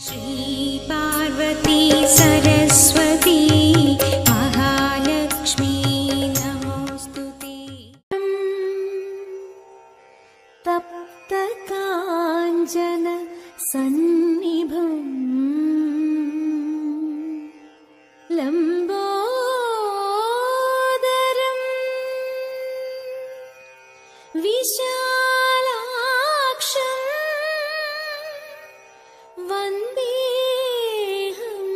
श्रीपार्वती सरस्वती महालक्ष्मी नमोस्तुते। तप्तकाञ्चन सन्निभम् लम्बोदरम् विशालाक्षम् वन्देऽहं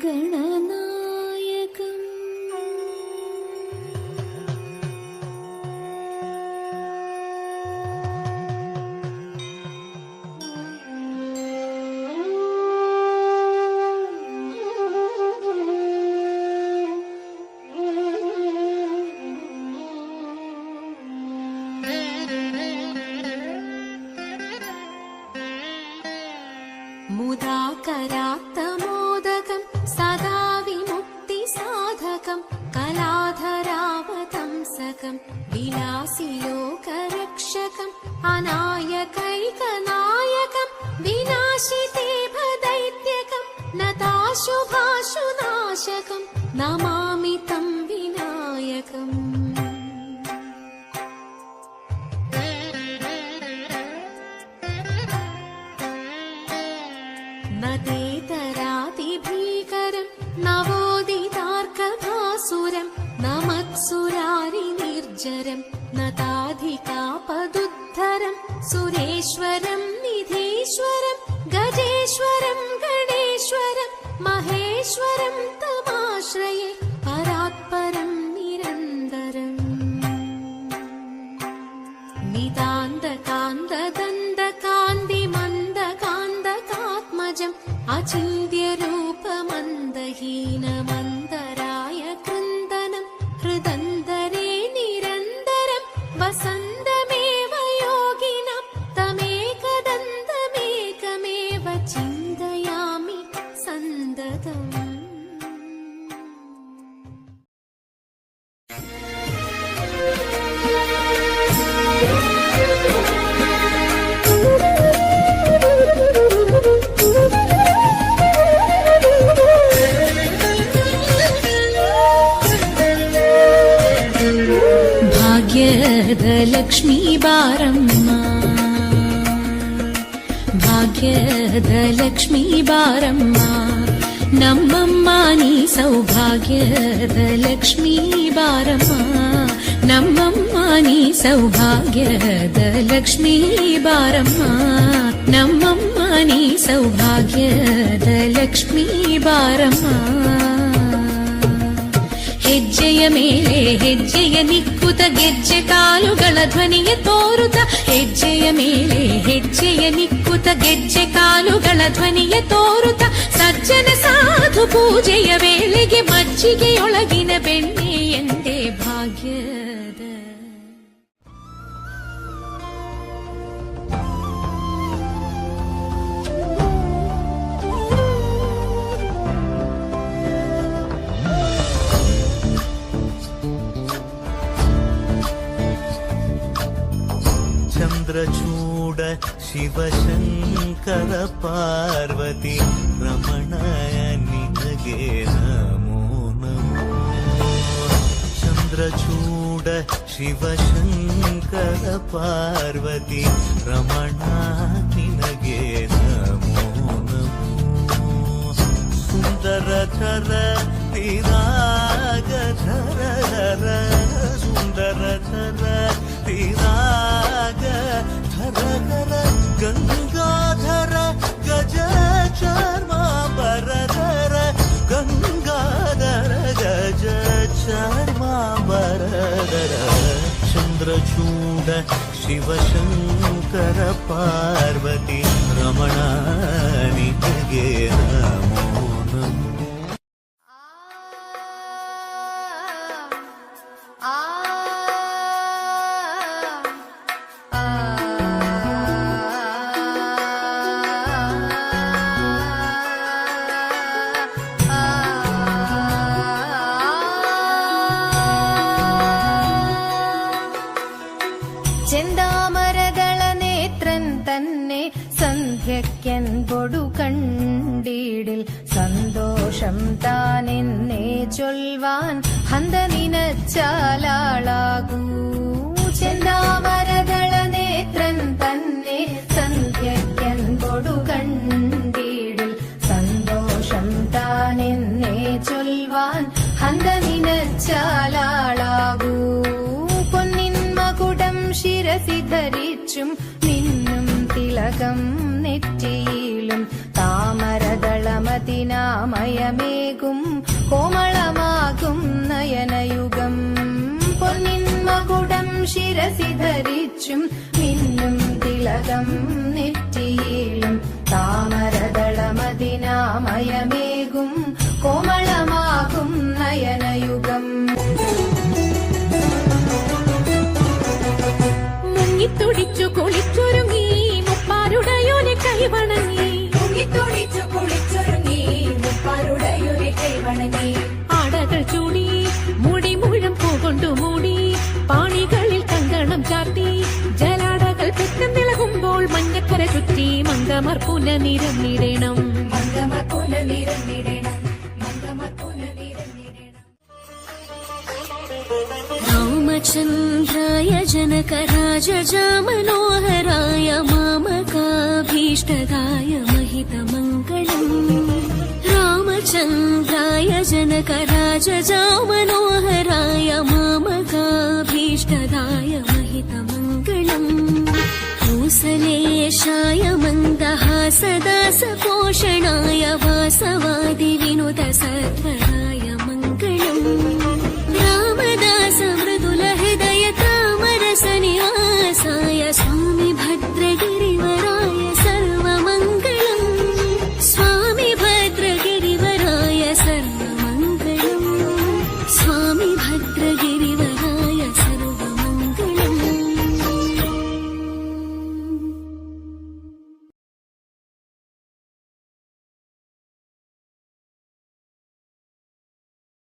गणनायकम्। मुदाकरात्तमोदकं सदा विमुक्तिसाधकं कलाधरावतंसकं विलासिलोकरक्षकम् अनायकैकनायकं विनाशिते भदैत्यकं नताशुभाशुनाशकं नमामि तं विनायकम्। नतेतरातिभीकरं नवोदितार्कभासुरं नमत्सुरारिनिर्जरं नताधिकापदुद्धरं सुरेश्वरं निधीश्वरं गजेश्वरं गणेश्वरं महेश्वरं तमाश्रये परात्परं निरन्तरम्। नितान्तकान्तदन्तकान्तिमन्दकान्तकात्मजम् अचिन्त्यरूपमन्दहीनमन्दराय कृन्दनं हृदन्तरे निरन्तरं वसन्तमेव योगिनं तमेकदन्तमेकमेव चिन्तयामि सन्ततम्। ಭಾಗ್ಯದಲಕ್ಷ್ಮೀ ಬಾರಮ್ಮ, ಭಾಗ್ಯದಲಕ್ಷ್ಮೀ ಬಾರಮ್ಮ, ನಮ್ಮಮ್ಮ ನೀ ಸೌಭಾಗ್ಯದ ಲಕ್ಷ್ಮೀ ಬಾರಮ್ಮ, ನಮ್ಮಮ್ಮ ನೀ ಸೌಭಾಗ್ಯದ ಲಕ್ಷ್ಮೀ ಬಾರಮ್ಮ, ನಮ್ಮಮ್ಮ ನೀ ಸೌಭಾಗ್ಯದ ಲಕ್ಷ್ಮೀ ಬಾರಮ್ಮ. ಹೆಜ್ಜೆಯ ಮೇಲೆ ಹೆಜ್ಜೆಯ ನಿಕ್ಕುತ ಗೆಜ್ಜೆ ಕಾಲುಗಳ ಧ್ವನಿಯ ತೋರುತ, ಹೆಜ್ಜೆಯ ಮೇಲೆ ಹೆಜ್ಜೆಯ ನಿಕ್ಕುತ ಗೆಜ್ಜೆ ಕಾಲುಗಳ ಧ್ವನಿಯ ತೋರುತ, ಸಜ್ಜನ ಸಾಧು ಪೂಜೆಯ ವೇಳೆಗೆ ಮಜ್ಜಿಗೆಯೊಳಗಿನ ಬೆಣ್ಣೆ ಎಂದೇ ಭಾಗ್ಯದ. ಚಂದ್ರಚೂಡ ಶಿವಶಂಕರ ಪಾರ್ವತಿ ರಮಣಯ ನಿನಗೆ ನಮೋ ನಮೋ. ಚಂದ್ರಚೂಡ ಶಿವಶಂಕರ ಪಾರ್ವತಿ ರಮಣ ನಿನಗೆ ನಮೋ ನಮೋ. ಸುಂದರಧರ ವಿರಾಗಧರ ಧರ, ಸುಂದರಧರ ವಿರಾಗ ಧರ ಧರ, ಗಂಗಾಧರ ಗಜ ಚರ್ಮಾಂಬರಧರ, ಗಂಗಾಧರ ಗಜ ಚರ್ಮಾಂಬರಧರ. ಚಂದ್ರಚೂಡ ಶಿವಶಂಕರ ಪಾರ್ವತಿ ರಮಣ ನಿನಗೆ ನಮೋ ನಮೋ. ചെന്താമരദള നേത്രൻ തന്നെ സന്ധ്യയ്ക്കെന്ത അൻപൊടു കണ്ടീടിൽ സന്തോഷം താനെന്നേ ചൊൽവാൻ ഹന്ത നിനച്ചാലാളാകൂ ചെന്താമരദള നേത്രൻ തന്നെ സന്ധ്യയ്ക്കൻപൊടു കണ്ടീടിൽ സന്തോഷം താനെന്നേ ചൊൽവാൻ ഹന്ത നിനച്ചാലാളാകൂ പൊന്നിൻ മകുടം ശിരസി ധരിച്ചും മിന്നും തിലകം നെറ്റിയിലും താമരദളമതിനാമയമേകും കോമളമാകും നയനയുഗം പൊന്നിൻ മകുടം ശിരസി ധരിച്ചും മിന്നും തിലകം നെറ്റിയിലും താമരദളമതിനാമയമേകും കോമളമാകും നയനയുഗം മുങ്ങിത്തുടിച്ചു കുളിച്ചൊരുങ്ങി മുപ്പാരുടയോനെ കൈവണങ്ങി മുങ്ങിത്തുടിച്ചു കുളിച്ചൊരുങ്ങി മുപ്പാരുടയൊരു കൈവണങ്ങി ആടകൾ ചൂടി മുടി മുഴം പൂകൊണ്ടു മൂടി പാണികളിൽ കങ്കണം ചാർത്തി ജലാടകൾ പെട്ടെന്ന് തിളകുമ്പോൾ മഞ്ഞക്കര ചുറ്റി മങ്കമർ പുനനിരന്നിടണം മംഗമർ പുനനിരന്നിടണം മംഗമർ പുനനിരന്നിടണം രാമചന്ദ്രായ जनकराजजामनोहराय मामकाभीष्टदाय महितमङ्गलम् रामचन्द्राय जनकराजजामनोहराय मामकाभीष्टदाय महितमङ्गलम् कौसलेशाय मन्दहासदासपोषणाय वासवादिविनुत सत्वर